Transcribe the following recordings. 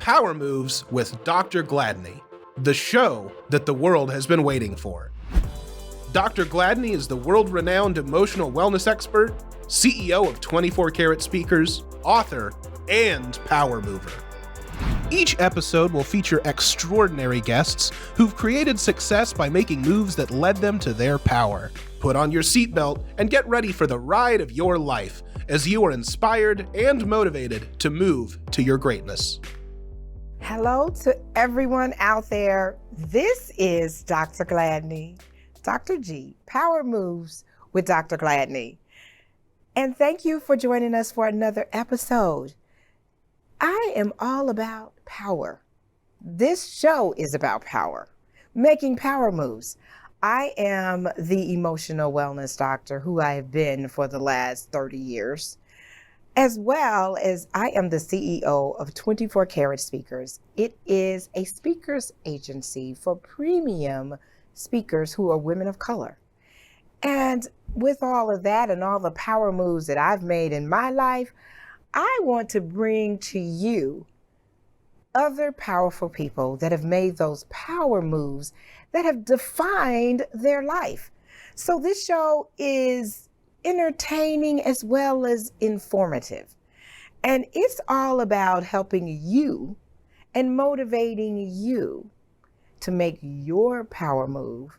Power Moves with Dr. Gladney, the show that the world has been waiting for. Dr. Gladney is the world-renowned emotional wellness expert, CEO of 24 Karat Speakers, author, and power mover. Each episode will feature extraordinary guests who've created success by making moves that led them to their power. Put on your seatbelt and get ready for the ride of your life as you are inspired and motivated to move to your greatness. Hello to everyone out there. This is Dr. Gladney, Dr. G, Power Moves with Dr. Gladney. And thank you for joining us for another episode. I am all about power. This show is about power, making power moves. I am the emotional wellness doctor who I have been for the last 30 years, as well as I am the CEO of 24 Karat Speakers. It is a speakers agency for premium speakers who are women of color. And with all of that and all the power moves that I've made in my life, I want to bring to you other powerful people that have made those power moves that have defined their life. So this show is entertaining as well as informative. And it's all about helping you and motivating you to make your power move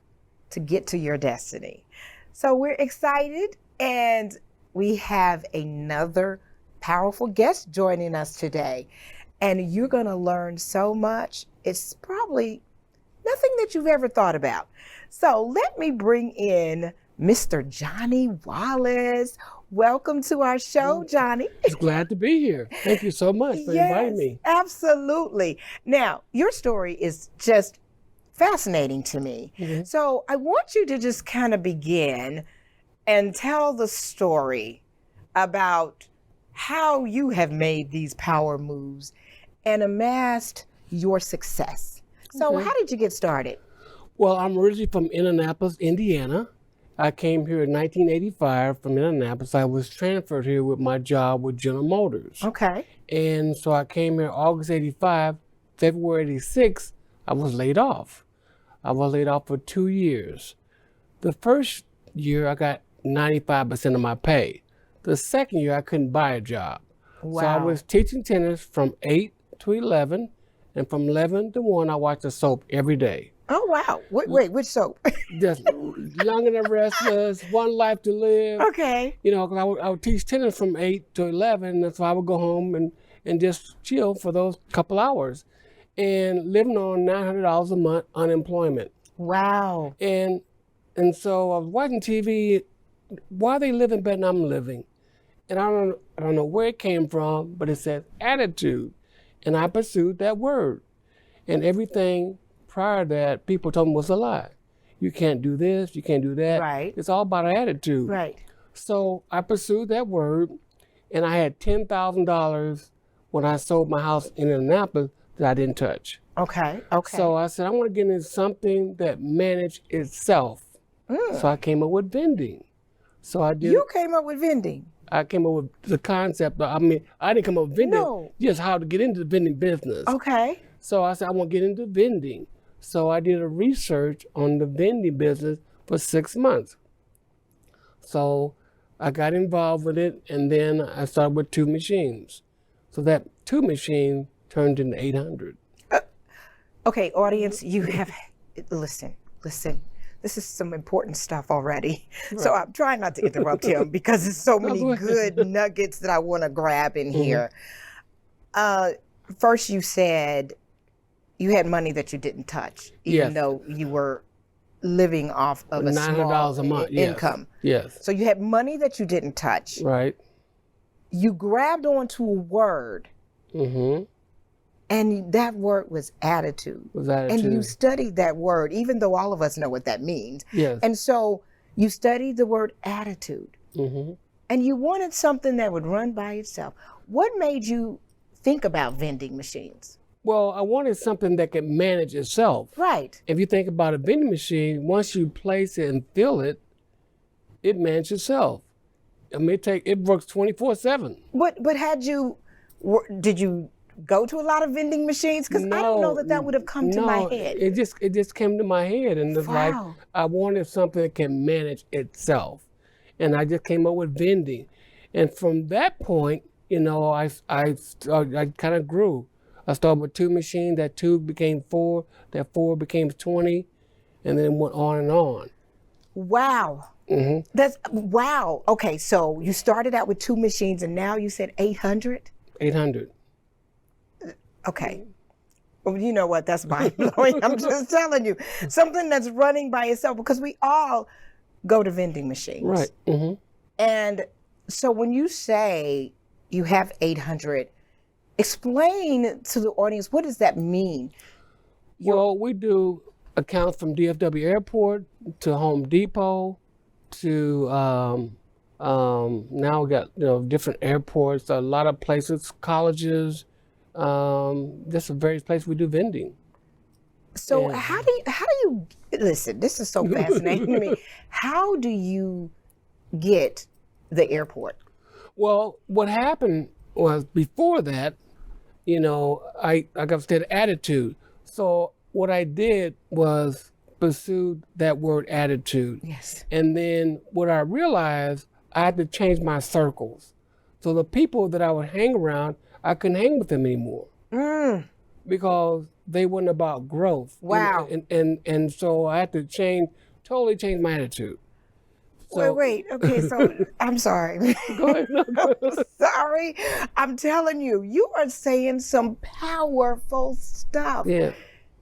to get to your destiny. So we're excited, and we have another powerful guest joining us today. And you're going to learn so much. It's probably nothing that you've ever thought about. So let me bring in Mr. Johnny Wallace. Welcome to our show, Johnny. It's glad to be here. Thank you so much for inviting me. Absolutely. Now, your story is just fascinating to me. Mm-hmm. So I want you to just kind of begin and tell the story about how you have made these power moves and amassed your success. So How did you get started? Well, I'm originally from Indianapolis, Indiana. I came here in 1985 from Indianapolis. I was transferred here with my job with General Motors. Okay. And so I came here August 85, February 86, I was laid off. I was laid off for 2 years. The first year I got 95% of my pay. The second year I couldn't buy a job. Wow. So I was teaching tennis from 8 to 11, and from 11 to 1 I watched the soap every day. Oh, wow. Wait, which soap? Just Young and the Restless, One Life to Live. Okay. You know, 'cause I would teach tennis from 8 to 11, and so I would go home and just chill for those couple hours. And living on $900 a month unemployment. Wow. And so I was watching TV, why they living better than I'm living? And I don't know where it came from, but it said attitude. And I pursued that word. And everything prior to that, people told me was a lie. You can't do this, you can't do that. Right. It's all about attitude. Right. So I pursued that word, and I had $10,000 when I sold my house in Indianapolis that I didn't touch. Okay. So I said, I want to get into something that managed itself. So I came up with vending. So I did. You came up with vending? I came up with the concept. I didn't come up with vending. No. Just how to get into the vending business. Okay. So I said, I want to get into vending. So I did a research on the vending business for 6 months. So I got involved with it, and then I started with 2 machines. So that 2 machines turned into 800. Okay, audience, you have, listen. This is some important stuff already. Right. So I'm trying not to interrupt him because there's so many good nuggets that I want to grab in here. First, you said you had money that you didn't touch, even though you were living off of a $900 a month income. Yes. So you had money that you didn't touch. Right. You grabbed onto a word. Mm-hmm. And that word was attitude. And you studied that word, even though all of us know what that means. Yes. And so you studied the word attitude. Mm-hmm. And you wanted something that would run by itself. What made you think about vending machines? Well, I wanted something that could manage itself. Right. If you think about a vending machine, once you place it and fill it, it manages itself. I mean, it works 24/7. But did you go to a lot of vending machines? Because I don't know that would have come to my head. It just came to my head, and it's like Wow. I wanted something that can manage itself, and I just came up with vending, and from that point, I kind of grew. I started with 2 machines. That 2 became 4. That 4 became 20, and then went on and on. Wow. That's wow. Okay, so you started out with 2 machines, and now you said 800. 800. Okay. Well, you know what? That's mind blowing. I'm just telling you, something that's running by itself, because we all go to vending machines. Right. And so when you say you have 800, explain to the audience, what does that mean? Well, we do accounts from DFW Airport to Home Depot to now we got different airports, a lot of places, colleges. Just various places we do vending. So how do you listen? This is so fascinating to me. How do you get the airport? Well, what happened was before that, I got that attitude. So what I did was pursue that word attitude. Yes. And then what I realized, I had to change my circles. So the people that I would hang around, I couldn't hang with them anymore because they weren't about growth. Wow. And so I had to totally change my attitude. So, Wait. Okay, so I'm sorry. Go ahead. I'm sorry. I'm telling you, you are saying some powerful stuff. Yeah.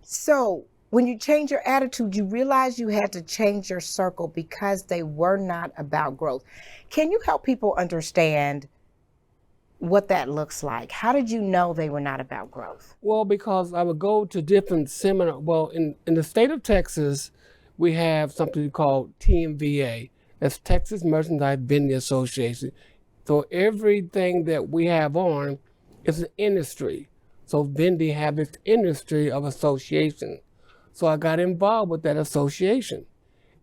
So when you change your attitude, you realize you had to change your circle because they were not about growth. Can you help people understand what that looks like? How did you know they were not about growth? Well, because I would go to different seminars. Well, in the state of Texas, we have something called TMVA. That's Texas Merchandise Vending Association. So everything that we have on is an industry. So vending have its industry of association. So I got involved with that association,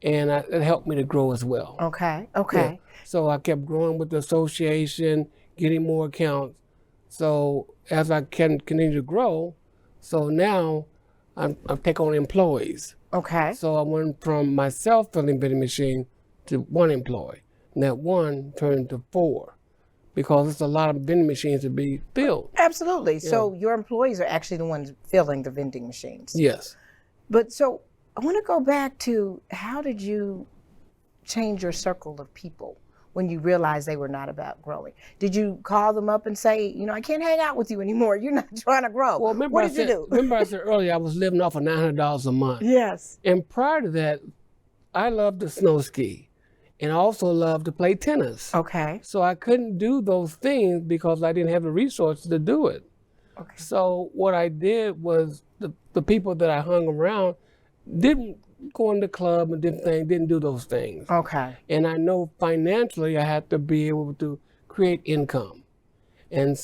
and it helped me to grow as well. Okay. Yeah. So I kept growing with the association, getting more accounts. So as I can continue to grow, so now I'm taking on employees. Okay. So I went from myself filling vending machine to 1 employee. And that 1 turned to 4 because it's a lot of vending machines to be filled. Absolutely. Yeah. So your employees are actually the ones filling the vending machines. Yes. But so I want to go back to, how did you change your circle of people when you realized they were not about growing? Did you call them up and say, I can't hang out with you anymore. You're not trying to grow. Well, what did you do? Remember I said earlier I was living off of $900 a month. Yes. And prior to that, I loved to snow ski and I also loved to play tennis. Okay. So I couldn't do those things because I didn't have the resources to do it. Okay. So what I did was the people that I hung around didn't go in the club and different things, didn't do those things. Okay. And I know financially I had to be able to create income. And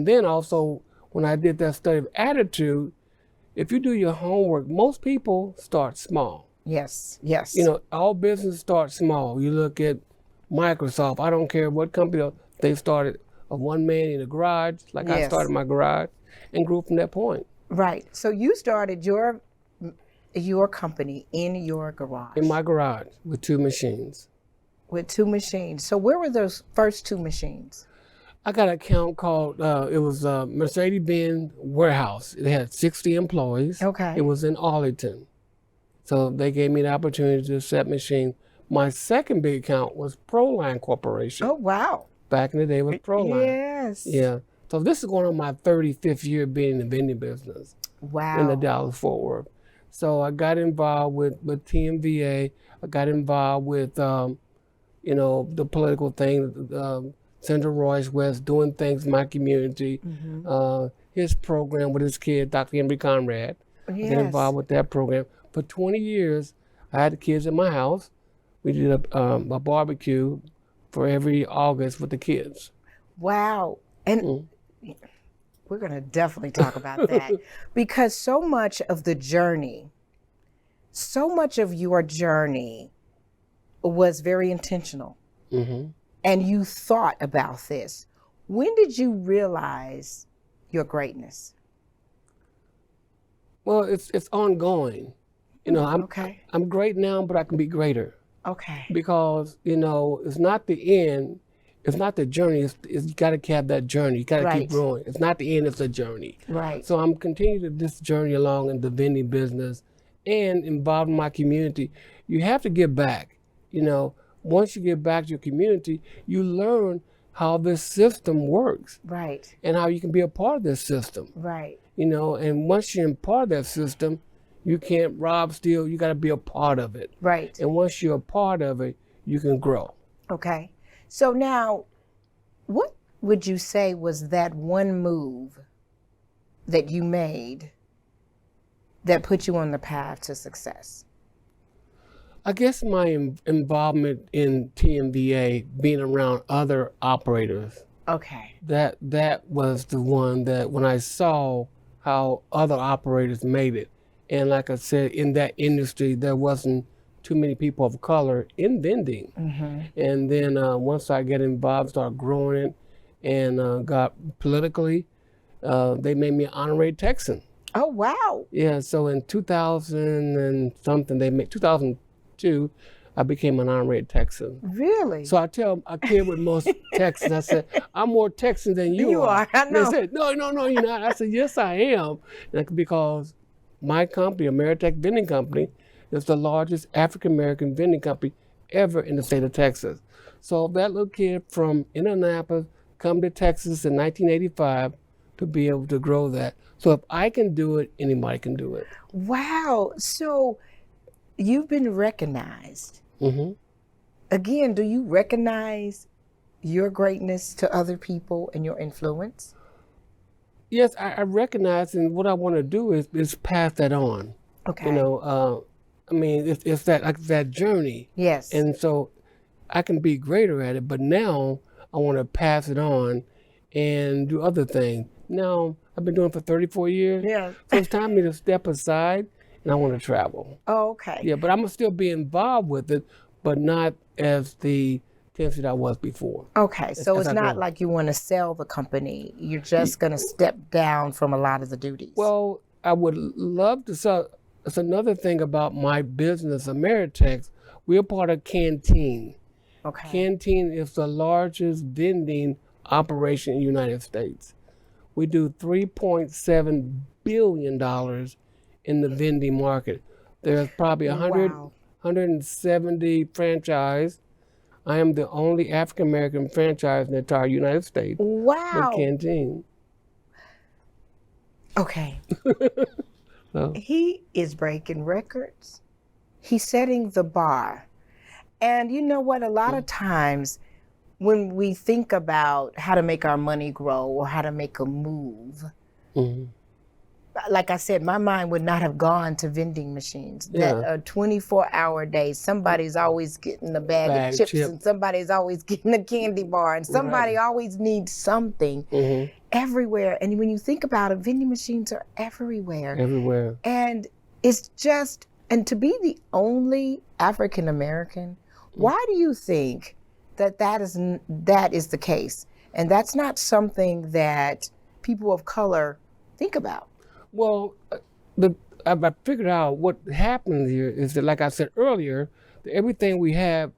then also when I did that study of attitude, if you do your homework, most people start small. Yes. Yes. All business starts small. You look at Microsoft, I don't care what company, they started a 1 man in a garage, like I started my garage, and grew from that point. Right. So you started your company in your garage. In my garage with 2 machines. With 2 machines. So where were those first 2 machines? I got an account called, it was Mercedes-Benz Warehouse. It had 60 employees. Okay. It was in Arlington. So they gave me the opportunity to set machines. My second big account was Proline Corporation. Oh, wow. Back in the day with Proline. Yes. Yeah. So this is going on my 35th year being in the vending business. Wow. In the Dallas-Fort Worth. So I got involved with TMVA. I got involved with, the political thing, Central Royce West, doing things in my community. Mm-hmm. His program with his kid, Dr. Henry Conrad. Yes. I got involved with that program. For 20 years, I had the kids in my house. We did a barbecue for every August with the kids. Wow. And we're going to definitely talk about that because so much of your journey was very intentional. Mm-hmm. And you thought about this. When did you realize your greatness? Well, it's ongoing. Okay. I'm great now, but I can be greater Okay. because it's not the end, it's not the journey. It's got to have that journey. You got to Right. keep growing. It's not the end; it's the journey. Right. So I'm continuing this journey along in the vending business and involved in my community. You have to give back. Once you give back to your community, you learn how this system works Right. and how you can be a part of this system. Right. And once you're in part of that system, you can't rob, steal. You got to be a part of it. Right. And once you're a part of it, you can grow. Okay. So now, what would you say was that one move that you made that put you on the path to success? I guess my involvement in TMVA, being around other operators, Okay. that was the one that when I saw how other operators made it, and like I said, in that industry, there wasn't too many people of color in vending. Mm-hmm. And then once I get involved, started growing it, and got politically, they made me an honorary Texan. Oh, wow. Yeah, so in 2000 and something, 2002, I became an honorary Texan. Really? So I kid with most Texans. I said, I'm more Texan than you are. I know. They said, no, you're not. I said, yes, I am. Because my company, AmeriTex Vending Company, is the largest African-American vending company ever in the state of Texas. So that little kid from Indianapolis come to Texas in 1985 to be able to grow that. So if I can do it, anybody can do it. Wow. So you've been recognized. Mm-hmm. Again, do you recognize your greatness to other people and your influence? Yes, I recognize, and what I want to do is pass that on. Okay. It's that journey. Yes. And so I can be greater at it, but now I want to pass it on and do other things. Now, I've been doing it for 34 years. Yeah. So it's time for me to step aside, and I want to travel. Oh, okay. Yeah, but I'm going to still be involved with it, but not as the intensity that I was before. Okay, so as it's I not grow. like you want to sell the company. You're just going to step down from a lot of the duties. Well, I would love to sell. That's another thing about my business, AmeriTex. We're part of Canteen. okay. Canteen is the largest vending operation in the United States. We do $3.7 billion in the vending market. There's probably 170 franchise. I am the only African-American franchise in the entire United States Wow. with Canteen. Okay. So, He is breaking records. He's setting the bar. And you know what? A lot of times when we think about how to make our money grow or how to make a move, mhm. like I said, my mind would not have gone to vending machines. Yeah. That a 24-hour day, somebody's always getting a bag of chips and somebody's always getting a candy bar and somebody always needs something Mhm. everywhere. And when you think about it, vending machines are everywhere. Everywhere. And it's just, and to be the only African American, why do you think that is the case? And that's not something that people of color think about. Well, I figured out what happens here is that, like I said earlier, that everything we have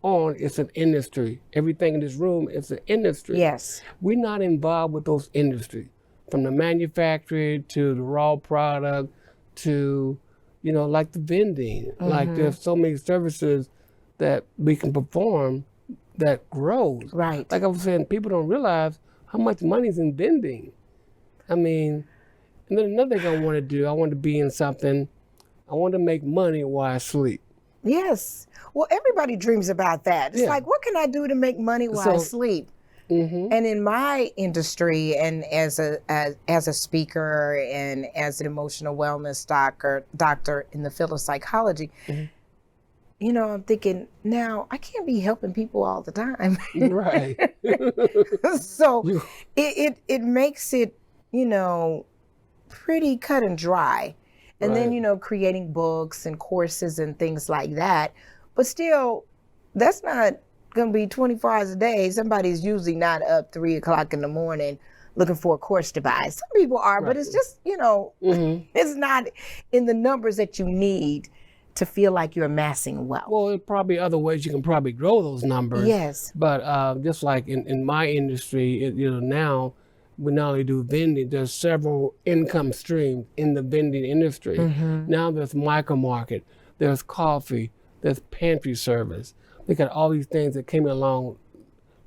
on is an industry. Everything in this room is an industry. Yes. We're not involved with those industries, from the manufacturing to the raw product to, like the vending. Like there's so many services that we can perform that grows. Right. Like I was saying, people don't realize how much money's in vending. And then another thing I want to do, I want to be in something, I want to make money while I sleep. Yes. Well, everybody dreams about that. It's like, what can I do to make money while I sleep? Mm-hmm. And in my industry, and as a speaker and as an emotional wellness doctor in the field of psychology, I'm thinking, now I can't be helping people all the time. Right. So it makes it, pretty cut and dry. And then, creating books and courses and things like that. But still, that's not going to be 24 hours a day. Somebody's usually not up 3 o'clock in the morning looking for a course to buy. Some people are, but it's just, it's not in the numbers that you need to feel like you're amassing wealth. Well, there's probably other ways you can probably grow those numbers. Yes. But just like in my industry, now we not only do vending, there's several income streams in the vending industry. Now there's micro market, there's coffee, there's pantry service. We got all these things that came along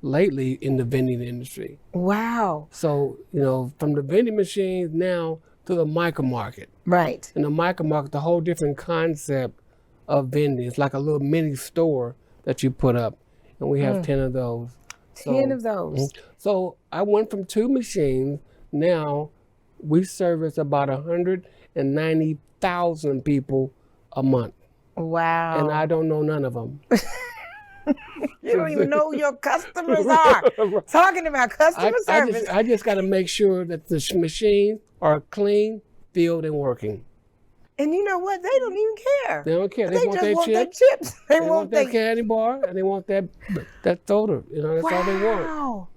lately in the vending industry. Wow. So, from the vending machines now to the micro market. Right. In the micro market, the whole different concept of vending. It's like a little mini store that you put up, and we have 10 of those. 10 of those. So I went from 2 machines. Now we service about 190,000 people a month. Wow. And I don't know none of them. You don't even know who your customers are. Talking about customer service. I just got to make sure that the machines are clean, filled, and working. And you know what? They don't even care. They don't care. They want just their want chips. their chips. They want that candy bar, and they want that soda. That's all they want. Wow.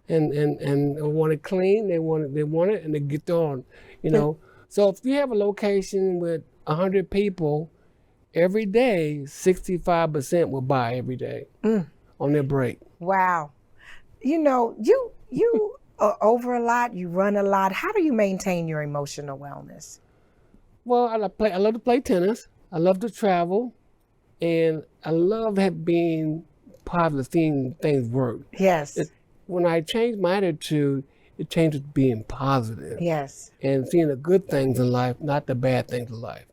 And they want it clean. They want it, and they get on. So if you have a location with 100 people, every day 65% will buy every day on their break. Wow. You are over a lot. You run a lot. How do you maintain your emotional wellness? Well, I love to play tennis. I love to travel, and I love being positive, seeing things work. Yes. When I change my attitude, it changes to being positive. Yes. And seeing the good things in life, not the bad things in life.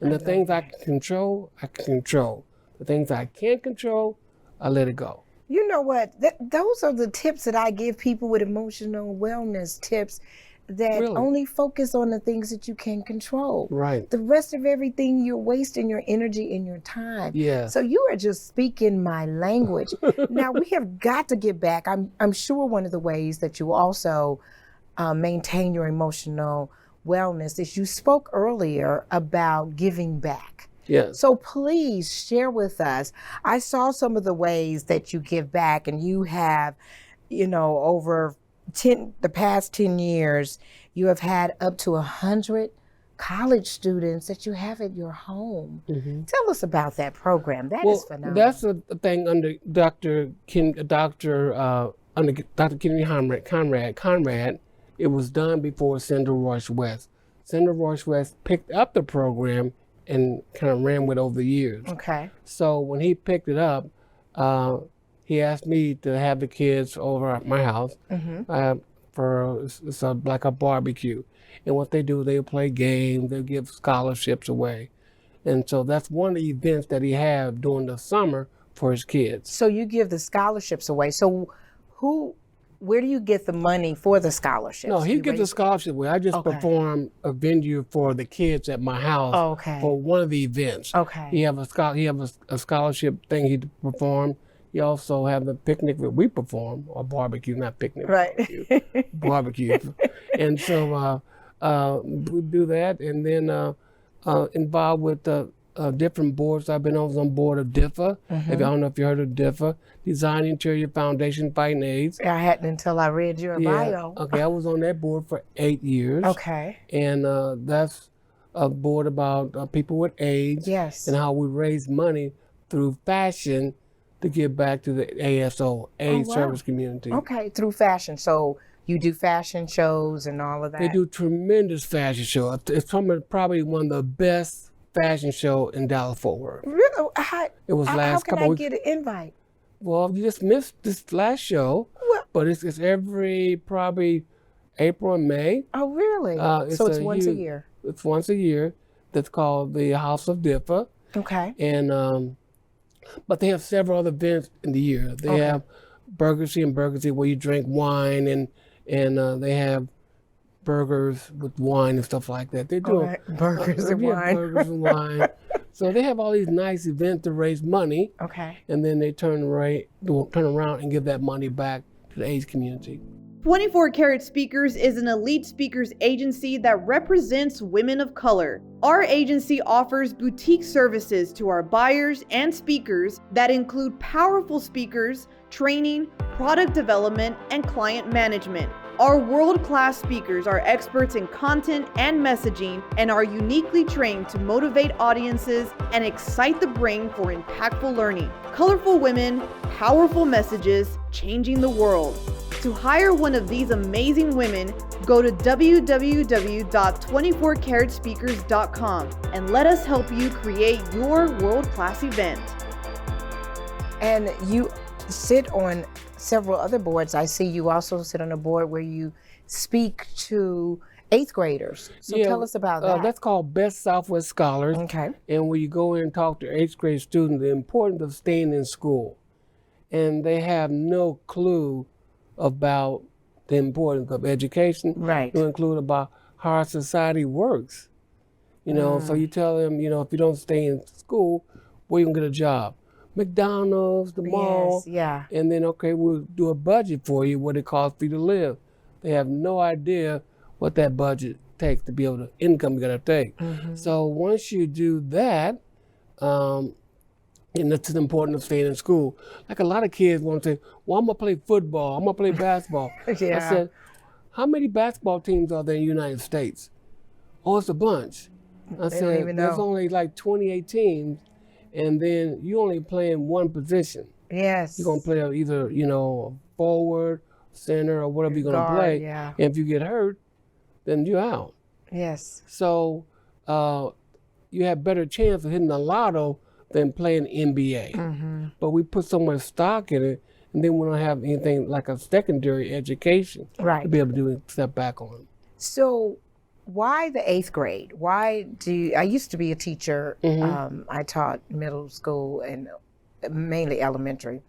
And the things I can control, I can control. The things I can't control, I let it go. You know what? Those are the tips that I give people with emotional wellness tips that only focus on the things that you can control. Right. The rest of everything, you're wasting your energy and your time. Yeah. So you are just speaking my language. Now, we have got to get back. I'm sure one of the ways that you also maintain your emotional wellness is you spoke earlier about giving back. Yes. So please share with us. I saw some of the ways that you give back, and you have, over the past 10 years, you have had up to 100 college students that you have at your home. Tell us about that program. That is phenomenal. That's a thing under Dr. Kennedy Conrad. It was done before Senator Royce West. Senator Royce West picked up the program and kind of ran with it over the years. Okay. So when he picked it up, he asked me to have the kids over at my house for like a barbecue. And what they do, they play games, they give scholarships away. And so that's one of the events that he had during the summer for his kids. So you give the scholarships away. So where do you get the money for the scholarships? No, he gives the scholarship away. I just perform a venue for the kids at my house for one of the events. Okay. He have a scholarship thing he performed. He also have the picnic that we perform, or barbecue, not picnic. Right. Barbecue. And so we do that, and then involved with different boards. I've been on board of DIFA. I don't know if you heard of DIFA, Design Interior Foundation Fighting AIDS. I hadn't until I read your bio. Okay, I was on that board for 8 years. Okay. And that's a board about people with AIDS. Yes. And how we raise money through fashion to give back to the ASO, AIDS service community. Okay, through fashion. So you do fashion shows and all of that? They do tremendous fashion shows. It's probably one of the best fashion show in Dallas-Fort Worth. Really? It was how can I get an invite? Well, you just missed this last show, but it's every probably April and May. Oh, really? So it's once a year? It's once a year. That's called the House of DIFA. Okay. And but they have several other events in the year. They have Burgersy and Burgersy where you drink wine, and they have burgers with wine and stuff like that. They do burgers and wine. Burgers and wine. So they have all these nice events to raise money. Okay. And then they turn around and give that money back to the AIDS community. 24 Karat Speakers is an elite speakers agency that represents women of color. Our agency offers boutique services to our buyers and speakers that include powerful speakers, training, product development, and client management. Our world-class speakers are experts in content and messaging and are uniquely trained to motivate audiences and excite the brain for impactful learning. Colorful women, powerful messages, changing the world. To hire one of these amazing women, go to www.24caratspeakers.com and let us help you create your world-class event. And you sit on several other boards. I see you also sit on a board where you speak to 8th graders. So tell us about that. That's called Best Southwest Scholars. Okay. And when you go in and talk to 8th grade students, the importance of staying in school. And they have no clue about the importance of education. Right. To include about how our society works. You know, so you tell them, you know, if you don't stay in school, where you gonna get a job? McDonald's, the mall. Yes, yeah. And then, okay, we'll do a budget for you, what it costs for you to live. They have no idea what that budget takes to be able to income you gotta take. So once you do that, and that's the importance of staying in school. Like a lot of kids want to say, well, I'm gonna play football, I'm gonna play basketball. Yeah. I said, how many basketball teams are there in the United States? Oh, it's a bunch. I They don't said, even there's know. only like 28 teams, and then you only play in one position. Yes. You're gonna play either, you know, forward, center, or whatever you're gonna Guard, play. yeah. And if you get hurt, then you're out. Yes. So you have better chance of hitting the lotto than playing NBA. But we put so much stock in it, and then we don't have anything like a secondary education to Right. be able to do and step back on. So why the 8th grade? Why do you, I used to be a teacher. I taught middle school and mainly elementary,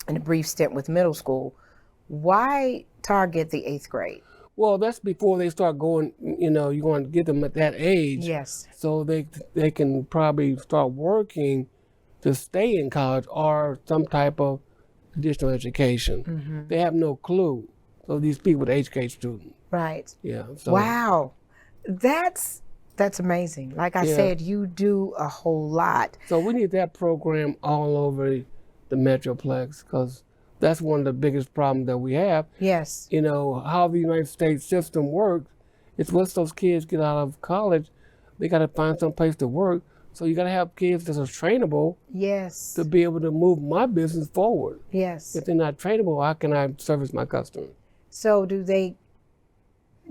and a brief stint with middle school. Why target the 8th grade? Well, that's before they start going, you know, you want to get them at that age. Yes. So they can probably start working to stay in college or some type of additional education. They have no clue. So these people, the HK students. Right. Yeah. So, Wow. That's amazing. Like I Yeah. said, you do a whole lot. So we need that program all over the Metroplex, because that's one of the biggest problems that we have. Yes. You know, how the United States system works, it's once those kids get out of college, they got to find some place to work. So you got to have kids that are trainable Yes. to be able to move my business forward. Yes. If they're not trainable, how can I service my customers? So do they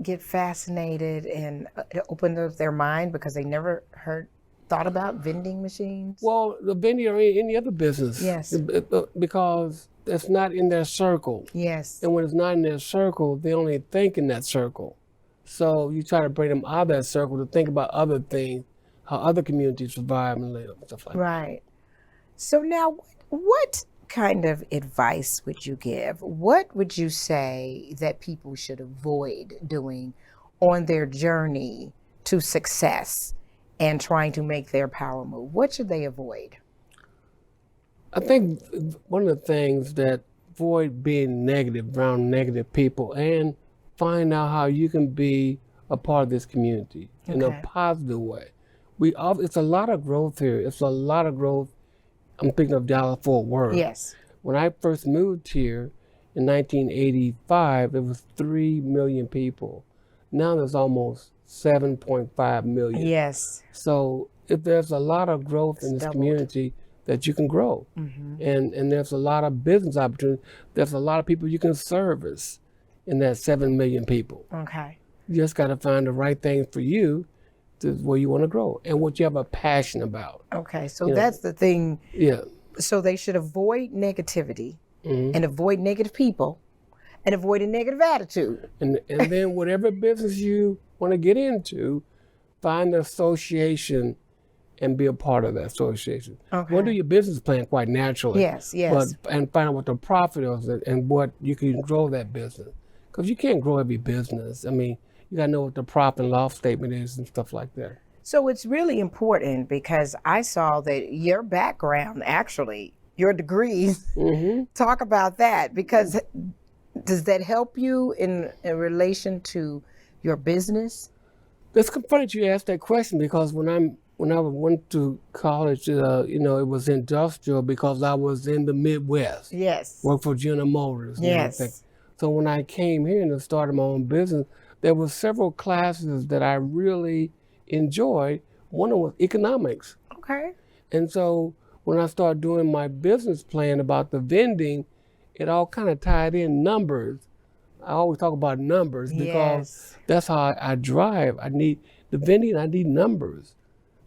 get fascinated and open up their mind because they never thought about vending machines? Well, the vending or any other business. Yes. Because it's not in their circle. Yes. And when it's not in their circle, they only think in that circle. So you try to bring them out of that circle to think about other things, how other communities survive and live, and stuff like that. Right. So now, what kind of advice would you give? What would you say that people should avoid doing on their journey to success and trying to make their power move? What should they avoid? I think one of the things that avoid being negative around negative people and find out how you can be a part of this community in a Okay. positive way. It's a lot of growth here. It's a lot of growth. I'm thinking of Dallas-Fort Worth. Yes. When I first moved here in 1985, it was 3 million people. Now there's almost 7.5 million. Yes. So if there's a lot of growth in this doubled. community that you can grow. And there's a lot of business opportunities. There's a lot of people you can service in that 7 million people. Okay. You just got to find the right thing for you to where you want to grow and what you have a passion about. Okay. So You know. that's the thing. Yeah. So they should avoid negativity and avoid negative people and avoid a negative attitude. And then whatever business you want to get into, find the association and be a part of that association. Okay. Well, do your business plan quite naturally. Yes, yes. And find out what the profit is and what you can grow that business. Because you can't grow every business. I mean, you got to know what the profit and loss statement is and stuff like that. So it's really important because I saw that your background, actually, your degrees, talk about that, because does that help you in relation to your business? It's funny that you asked that question, because when I went to college, it was industrial because I was in the Midwest. Yes. Worked for General Motors. And Yes. everything. So when I came here and started my own business, there were several classes that I really enjoyed. One of them was economics. Okay. And so when I started doing my business plan about the vending, it all kind of tied in numbers. I always talk about numbers because that's how I drive. I need the vending, I need numbers.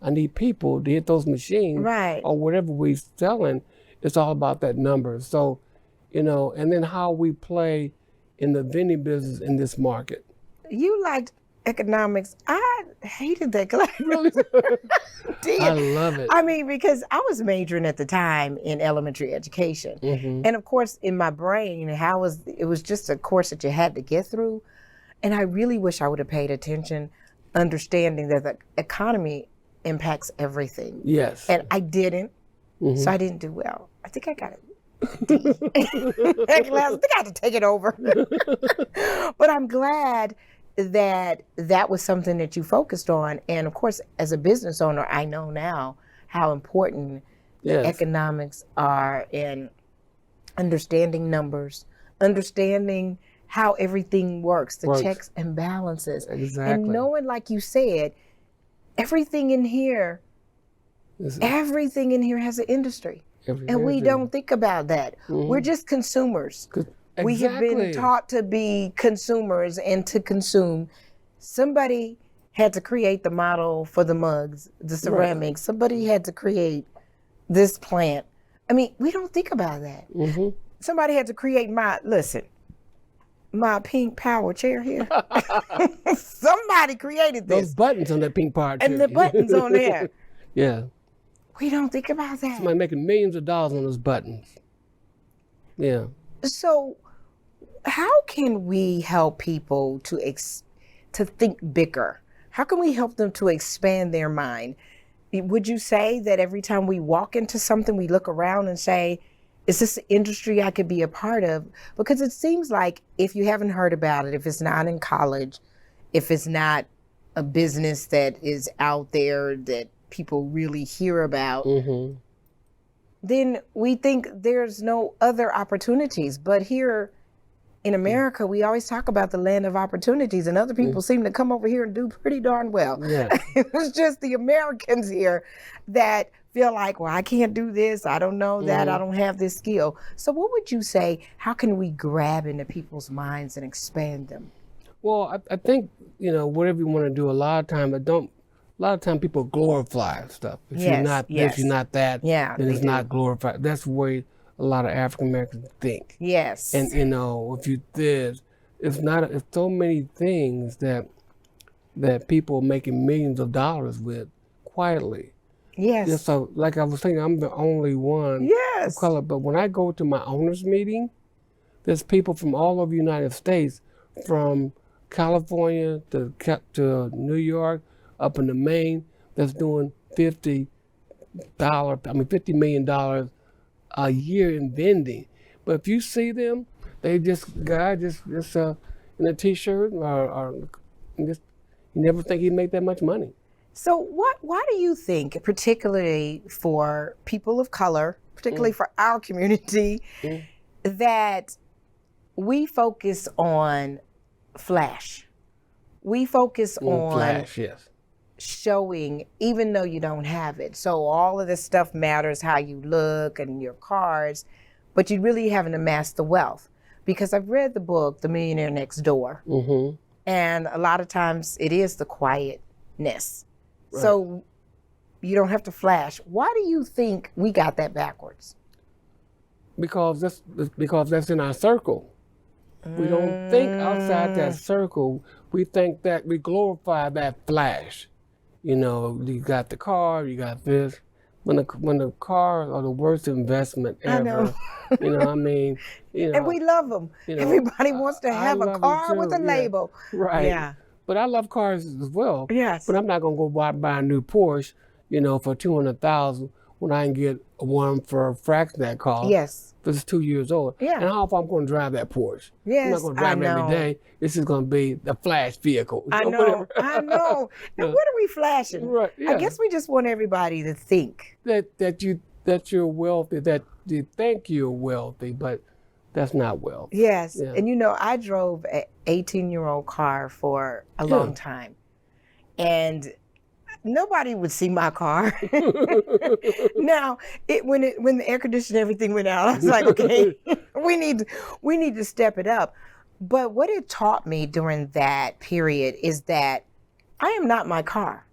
I need people to hit those machines Right. or whatever we're selling. It's all about that number. So, and then how we play in the vending business in this market. You liked economics. I hated that class. Really? Did. I love it. I mean, because I was majoring at the time in elementary education. And of course, in my brain, it was just a course that you had to get through. And I really wish I would have paid attention, understanding that the economy impacts everything. Yes. And I didn't, so I didn't do well. I think I got it. That class, I think I had to take it over. But I'm glad that was something that you focused on. And of course, as a business owner, I know now how important the economics are in understanding numbers, understanding how everything works, the checks and balances. Exactly. And knowing, like you said, everything in here has an industry. And we don't think about that. We're just consumers. We have been taught to be consumers and to consume. Somebody had to create the model for the mugs, the ceramics. Somebody had to create this plant. I mean, we don't think about that. Somebody had to create my pink power chair here. Somebody created this. Those buttons on that pink power chair. And the buttons on there. Yeah. We don't think about that. Somebody making millions of dollars on those buttons. Yeah. So how can we help people to think bigger? How can we help them to expand their mind? Would you say that every time we walk into something, we look around and say, is this an industry I could be a part of? Because it seems like if you haven't heard about it, if it's not in college, if it's not a business that is out there that people really hear about, then we think there's no other opportunities. But here in America, we always talk about the land of opportunities, and other people seem to come over here and do pretty darn well. Yeah. It's just the Americans here that feel like, well, I can't do this, I don't know that, I don't have this skill. So what would you say, how can we grab into people's minds and expand them? Well, I think, whatever you want to do, a lot of time people glorify stuff. If you're not this, you're not that, then it's not glorified. That's the way a lot of African Americans think. Yes. And if you this, it's so many things that people are making millions of dollars with quietly. Yes. Yeah, so like I was saying, I'm the only one of color. But when I go to my owners meeting, there's people from all over the United States, from California to New York, up into Maine, that's doing $50 million a year in vending. But if you see them, they just in a t-shirt or just, you never think he'd make that much money. So why do you think, particularly for people of color, particularly for our community, that we focus on flash? We focus on flash, yes. Showing, even though you don't have it. So all of this stuff matters, how you look and your cars, but you really haven't amassed the wealth. Because I've read the book, The Millionaire Next Door, and a lot of times it is the quietness. Right. So you don't have to flash. Why do you think we got that backwards? Because that's in our circle. We don't think outside that circle. We think that we glorify that flash. You got the car, you got this. When the cars are the worst investment ever. And we love them. Everybody wants to have a car with a label. Right. Yeah. But I love cars as well. Yes. But I'm not gonna go buy a new Porsche, for $200,000 when I can get one for a fraction of that cost. Yes. Because it's 2 years old. Yeah. And how far I'm going to drive that Porsche? Yes, I'm not going to drive it every day. This is going to be the flash vehicle. I know. And what are we flashing? Right. Yeah. I guess we just want everybody to think that you're wealthy, that you think you're wealthy, but That's not wealth. Yes. Yeah. And I drove an 18-year-old car for a long time. And nobody would see my car. Now, when the air conditioner everything went out, I was like, okay, we need to step it up. But what it taught me during that period is that I am not my car.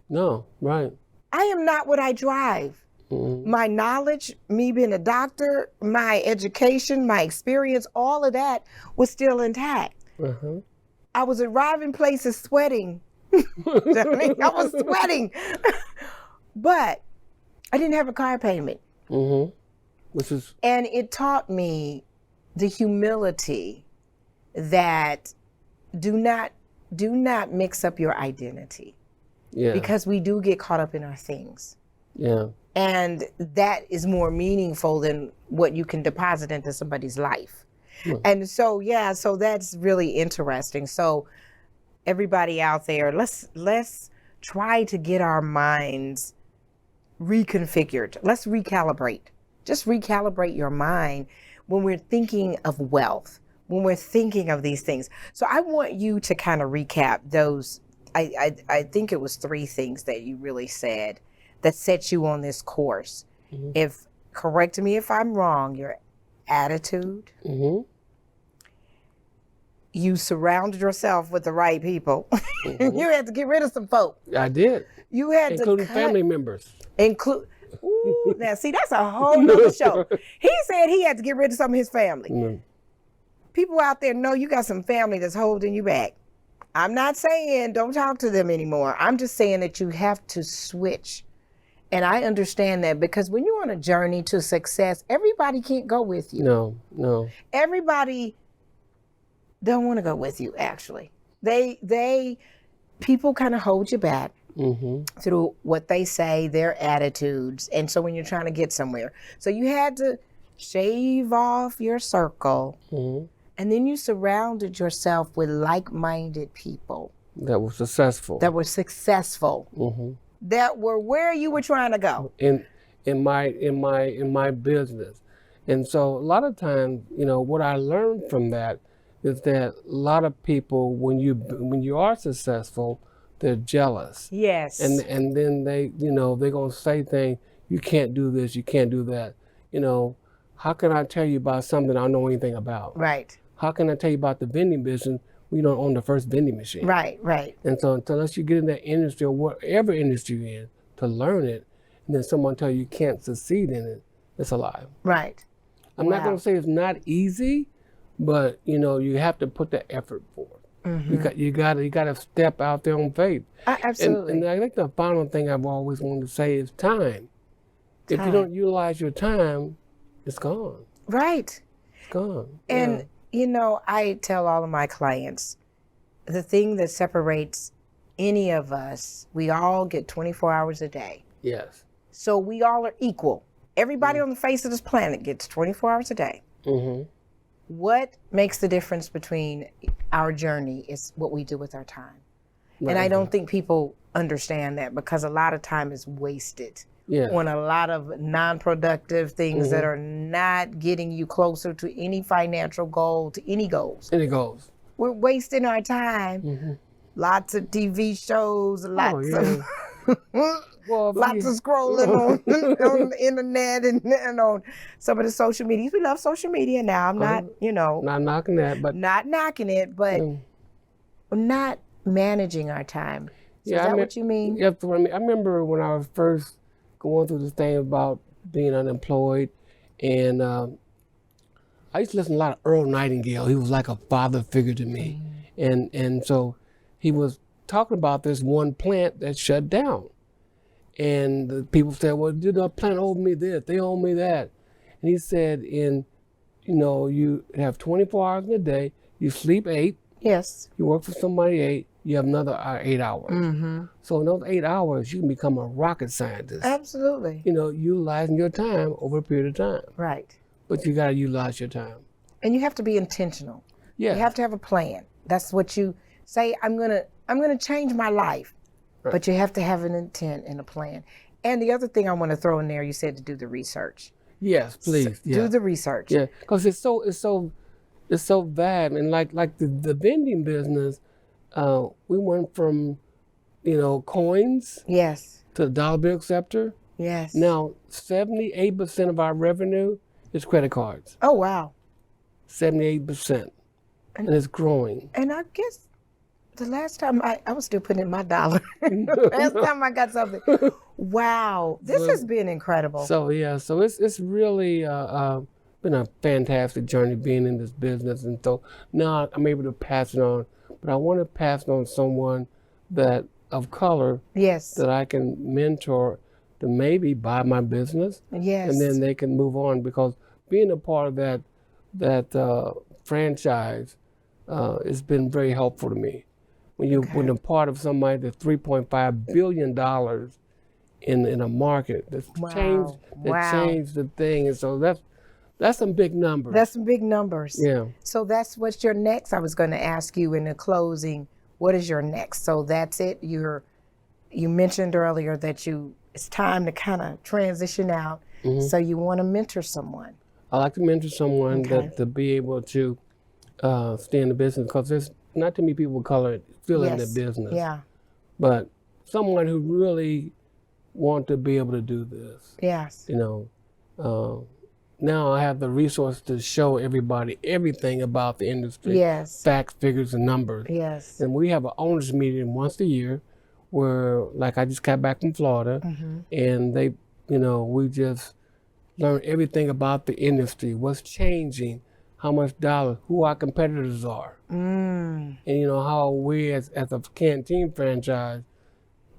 No, right. I am not what I drive. Mm-hmm. My knowledge, me being a doctor, my education, my experience, all of that was still intact. Uh-huh. I was arriving places sweating. I was sweating. But I didn't have a car payment. Mm-hmm. And it taught me the humility that do not mix up your identity. Yeah. Because we do get caught up in our things. Yeah. And that is more meaningful than what you can deposit into somebody's life. And so, so that's really interesting. So everybody out there, let's try to get our minds reconfigured. Let's recalibrate. Just recalibrate your mind when we're thinking of wealth, when we're thinking of these things. So I want you to kind of recap those. I think it was 3 things that you really said that set you on this course. Mm-hmm. Correct me if I'm wrong, your attitude. Mm-hmm. You surrounded yourself with the right people. Mm-hmm. You had to get rid of some folk. I did. You had including family members. Now see, that's a whole nother show. He said he had to get rid of some of his family. Mm-hmm. People out there know you got some family that's holding you back. I'm not saying don't talk to them anymore. I'm just saying that you have to switch. And I understand that because when you're on a journey to success, everybody can't go with you. No. Everybody don't want to go with you, actually. People kind of hold you back through what they say, their attitudes. And so when you're trying to get somewhere. So you had to shave off your circle. Mm-hmm. And then you surrounded yourself with like-minded people. That were successful. Mm-hmm. That were where you were trying to go. In my business. And so a lot of times, what I learned from that is that a lot of people, when you are successful, they're jealous. Yes. And then they're gonna say things, you can't do this, you can't do that. How can I tell you about something I don't know anything about? Right. How can I tell you about the vending business? We don't own the first vending machine. Right. And so unless you get in that industry or whatever industry you're in to learn it, and then someone tell you can't succeed in it, it's a lie. Right. I'm not gonna say it's not easy, but you have to put the effort forth. Mm-hmm. You got to step out there on faith. Absolutely. And I think the final thing I've always wanted to say is time. If you don't utilize your time, it's gone. Right. It's gone. And I tell all of my clients, the thing that separates any of us, we all get 24 hours a day. Yes. So we all are equal. Everybody on the face of this planet gets 24 hours a day. Mm-hmm. What makes the difference between our journey is what we do with our time. Right. And I don't think people understand that because a lot of time is wasted on a lot of non-productive things that are not getting you closer to any financial goal, to any goals. We're wasting our time. Mm-hmm. Lots of TV shows, lots of scrolling on the internet and on some of the social medias. We love social media now. I'm not, not knocking that, but not managing our time. So is that what you mean? Yeah, I remember when I was first going through this thing about being unemployed, and I used to listen to a lot of Earl Nightingale. He was like a father figure to me, and so he was talking about this one plant that shut down. And the people said, well, the plant owed me this, they owe me that. And he said, you have 24 hours in a day, you sleep 8. Yes. You work for somebody 8, you have another 8 hours. Mm-hmm. So in those 8 hours, you can become a rocket scientist. Absolutely. Utilizing your time over a period of time. Right. But you got to utilize your time. And you have to be intentional. Yeah. You have to have a plan. That's what you say, I'm gonna change my life. Right. But you have to have an intent and a plan. And the other thing I want to throw in there, you said to do the research. Yes, please. Yeah. Do the research. Yeah, because it's so bad, and like the vending business, we went from, coins Yes. to the dollar bill acceptor. Yes. Now 78% of our revenue is credit cards. Oh, wow. 78%, and it's growing. And I guess the last time I was still putting in my dollar. Last time I got something. Wow, this has been incredible. So it's really been a fantastic journey being in this business, and so now I'm able to pass it on. But I want to pass it on to someone that of color Yes. that I can mentor to maybe buy my business, Yes. and then they can move on, because being a part of that franchise has been very helpful to me. When you're a part of somebody that's $3.5 billion in a market, that's changed the thing, and so that's some big numbers. That's some big numbers. Yeah. So that's what's your next. I was going to ask you in the closing, what is your next? So that's it. You mentioned earlier that it's time to kind of transition out. Mm-hmm. So you want to mentor someone. I like to mentor someone that to be able to stay in the business, because there's not too many people of color still in the business. Yeah. But someone who really want to be able to do this. Yes. Now I have the resource to show everybody everything about the industry. Yes. Facts, figures, and numbers. Yes. And we have an owners meeting once a year where, like, I just got back from Florida, and they, we just learn everything about the industry, what's changing, how much dollar, who our competitors are. And how we as a canteen franchise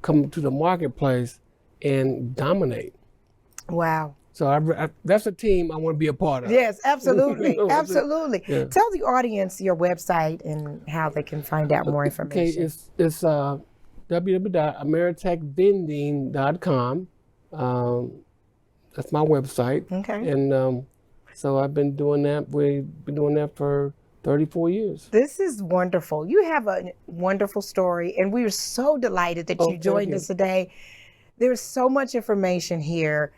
come to the marketplace and dominate. Wow. So that's a team I want to be a part of. Yes, absolutely. Absolutely. Yeah. Tell the audience your website and how they can find out more information. Okay, it's www.AmeriTexVending.com. That's my website. Okay. And so I've been doing that. We've been doing that for 34 years. This is wonderful. You have a wonderful story, and we are so delighted that you joined us today. There's so much information here.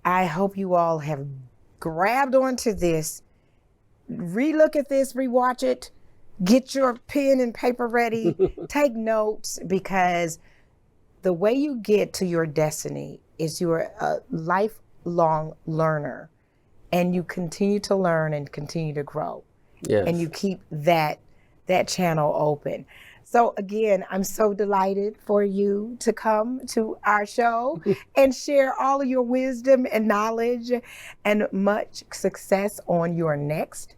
I hope you all have grabbed onto this. Relook at this, rewatch it, get your pen and paper ready, take notes, because the way you get to your destiny is you're a lifelong learner, and you continue to learn and continue to grow. Yes. And you keep that channel open. So again, I'm so delighted for you to come to our show and share all of your wisdom and knowledge, and much success on your next.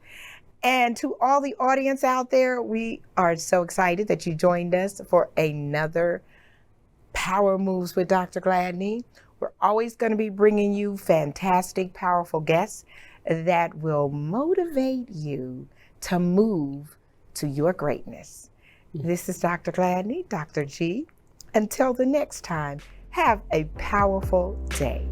And to all the audience out there, we are so excited that you joined us for another Power Moves with Dr. Gladney. We're always going to be bringing you fantastic, powerful guests that will motivate you to move to your greatness. This is Dr. Gladney, Dr. G. Until the next time, have a powerful day.